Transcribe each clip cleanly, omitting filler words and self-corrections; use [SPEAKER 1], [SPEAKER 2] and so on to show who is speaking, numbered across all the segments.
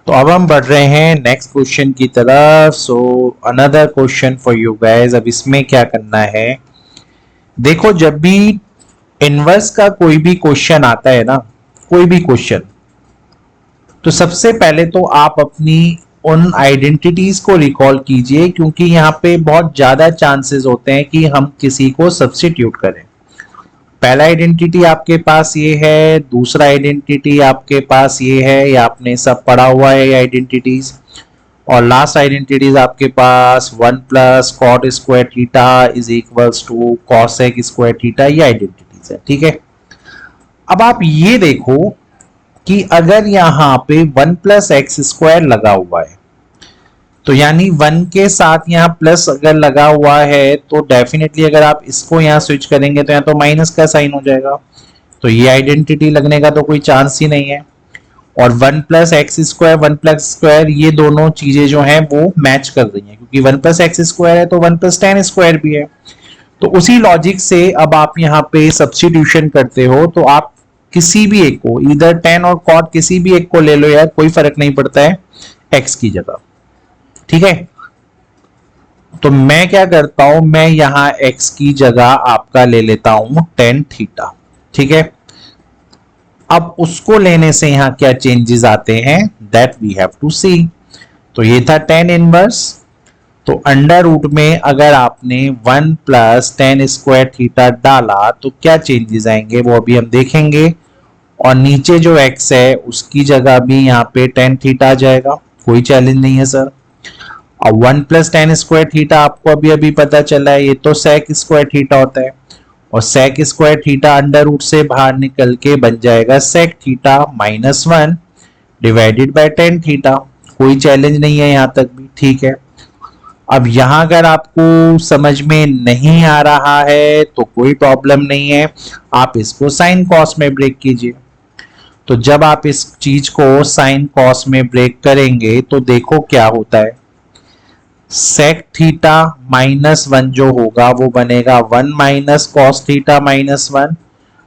[SPEAKER 1] तो अब हम बढ़ रहे हैं नेक्स्ट क्वेश्चन की तरफ। So another question for you guys. अब इसमें क्या करना है, देखो जब भी इनवर्स का कोई भी क्वेश्चन आता है ना, कोई भी क्वेश्चन, तो सबसे पहले तो आप अपनी उन आइडेंटिटीज को रिकॉल कीजिए, क्योंकि यहाँ पे बहुत ज्यादा चांसेस होते हैं कि हम किसी को सब्स्टिट्यूट करें। पहला आइडेंटिटी आपके पास ये है, दूसरा आइडेंटिटी आपके पास ये है, ये आपने सब पढ़ा हुआ है ये आइडेंटिटीज। और लास्ट आइडेंटिटीज आपके पास 1 + cot² is equals to cosec², ये आइडेंटिटीज है, ठीक है। अब आप ये देखो कि अगर यहाँ पे 1 + x² लगा हुआ है, तो यानी 1 के साथ यहाँ प्लस अगर लगा हुआ है तो डेफिनेटली अगर आप इसको यहाँ स्विच करेंगे तो यहाँ तो माइनस का साइन हो जाएगा, तो ये आइडेंटिटी लगने का तो कोई चांस ही नहीं है। और 1 + x², 1 + ये दोनों चीजें जो हैं वो मैच कर रही हैं, क्योंकि 1 + x² है तो 1 + tan² भी है। तो उसी लॉजिक से अब आप यहाँ पे सब्स्टिट्यूशन करते हो, तो आप किसी भी एक को, इधर tan और cot किसी भी एक को ले लो यार, कोई फर्क नहीं पड़ता है, x की जगह, ठीक है। तो मैं क्या करता हूं, मैं यहां x की जगह आपका ले लेता हूं tan θ, ठीक है। अब उसको लेने से यहां क्या चेंजेस आते हैं, दैट वी हैव टू सी। तो ये था tan इनवर्स। तो अंडर रूट में अगर आपने 1 + tan² डाला तो क्या चेंजेस आएंगे वो अभी हम देखेंगे। और नीचे जो x है उसकी जगह भी यहाँ पे tan θ आ जाएगा, कोई चैलेंज नहीं है सर। अब 1 + tan² आपको अभी अभी पता चला है, ये तो sec² होता है, और sec² अंडर रूट से बाहर निकल के बन जाएगा sec θ-1 डिवाइडेड बाय tan θ। कोई चैलेंज नहीं है यहां तक भी, ठीक है। अब यहां अगर आपको समझ में नहीं आ रहा है तो कोई प्रॉब्लम नहीं है, आप इसको साइन कॉस में ब्रेक कीजिए। तो जब आप इस चीज को साइन कॉस में ब्रेक करेंगे तो देखो क्या होता है, sec θ-1 जो होगा वो बनेगा 1 - cos θ-1,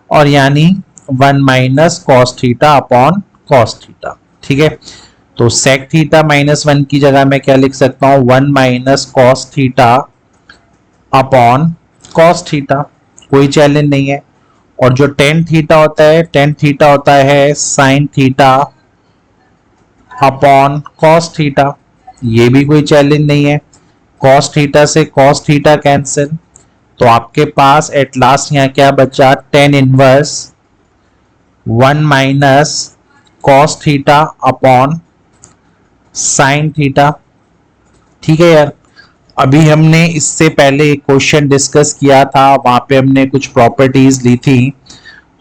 [SPEAKER 1] और यानी 1 - cos θ/cos θ, ठीक है। तो sec θ-1 की जगह मैं क्या लिख सकता हूं, 1 - cos θ/cos θ, कोई चैलेंज नहीं है। और जो tan θ होता है, tan θ होता है sin θ/cos θ, ये भी कोई चैलेंज नहीं है। cos θ से cos θ कैंसिल, तो आपके पास एट लास्ट यहाँ क्या बचा, tan इनवर्स 1 - cos θ/sin θ, ठीक है यार। अभी हमने इससे पहले एक क्वेश्चन डिस्कस किया था, वहां पे हमने कुछ प्रॉपर्टीज ली थी।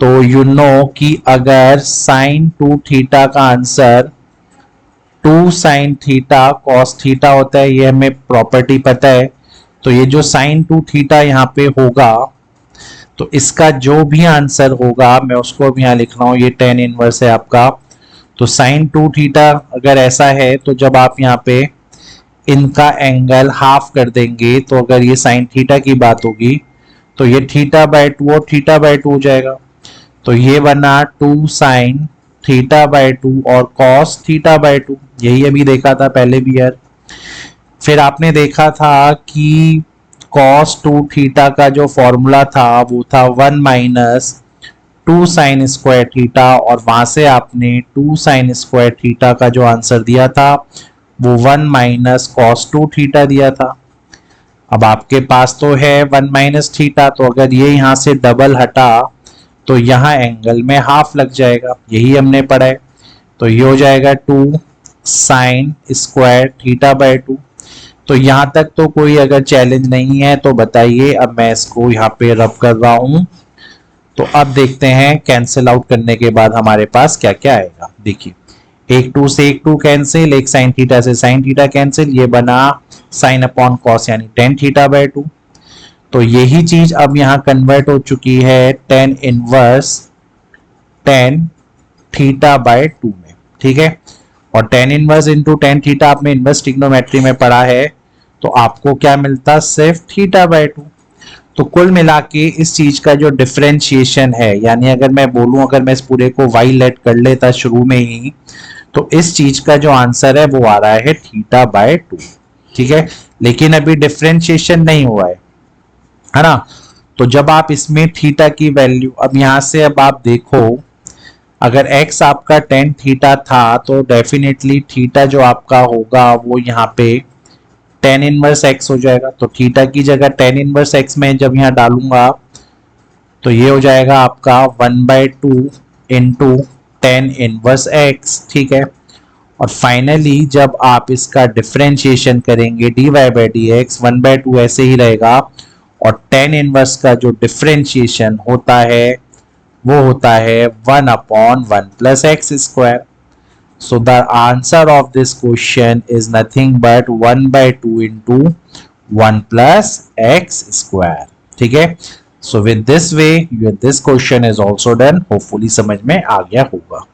[SPEAKER 1] तो यू नो कि अगर sin 2θ का आंसर 2 sin θ cos θ होता है, ये हमें प्रॉपर्टी पता है। तो ये जो sin 2θ यहाँ पे होगा, तो इसका जो भी आंसर होगा मैं उसको भी यहाँ लिख रहा हूँ, ये tan इनवर्स है आपका। तो sin 2θ अगर ऐसा है तो जब आप यहाँ पे इनका एंगल हाफ कर देंगे, तो अगर ये sin θ की बात होगी तो ये θ/2 और θ/2 हो जाएगा। तो ये बना 2 sin θ/2 और cos θ/2, यही अभी देखा था पहले भी यार। फिर आपने देखा था कि cos 2θ का जो फॉर्मूला था वो था 1 - 2 sin² θ, और वहां से आपने 2 sin² θ का जो आंसर दिया था वो 1 - cos 2θ दिया था। अब आपके पास तो है 1 - θ, तो अगर ये यहां से डबल हटा तो यहाँ एंगल में हाफ लग जाएगा, यही हमने पढ़ा है। तो ये हो जाएगा 2 sin² θ/2। तो यहाँ तक तो कोई अगर चैलेंज नहीं है तो बताइए। अब मैं इसको यहाँ पे रब कर रहा हूं, तो अब देखते हैं कैंसिल आउट करने के बाद हमारे पास क्या क्या आएगा। देखिए, एक 2 से एक 2 कैंसिल, एक sin θ से sin θ कैंसिल, ये बना sin/cos यानी tan θ/2। तो यही चीज अब यहाँ कन्वर्ट हो चुकी है tan इनवर्स tan θ/2 में, ठीक है। और tan इनवर्स इंटू tan θ आपने इनवर्स ट्रिग्नोमेट्री में पढ़ा है, तो आपको क्या मिलता, सिर्फ θ/2। तो कुल मिला के इस चीज का जो डिफरेंशिएशन है, यानी अगर मैं बोलूं, अगर मैं इस पूरे को y लेट कर लेता शुरू में ही, तो इस चीज का जो आंसर है वो आ रहा है थीटा बाय 2। ठीक है, लेकिन अभी डिफरेंशिएशन नहीं हुआ है ना। तो जब आप इसमें थीटा की वैल्यू, अब यहां से अब आप देखो, अगर x आपका tan थीटा था तो डेफिनेटली थीटा जो आपका होगा वो यहाँ पे tan इनवर्स x हो जाएगा। तो थीटा की जगह tan इनवर्स x में जब यहाँ डालूंगा तो ये हो जाएगा आपका 1/2 इंटू टेन इनवर्स x। ठीक है, और फाइनली जब आप इसका डिफरेंशिएशन करेंगे dy बाई डी एक्स 1/2 ऐसे ही रहेगा, और टेन इनवर्स का जो डिफरेंशिएशन होता है वो होता है 1/1 plus x square. So the answer of this question is nothing but 1/2 into 1 plus x square. ठीक है, so with this way this question is also done. Hopefully समझ में आ गया होगा।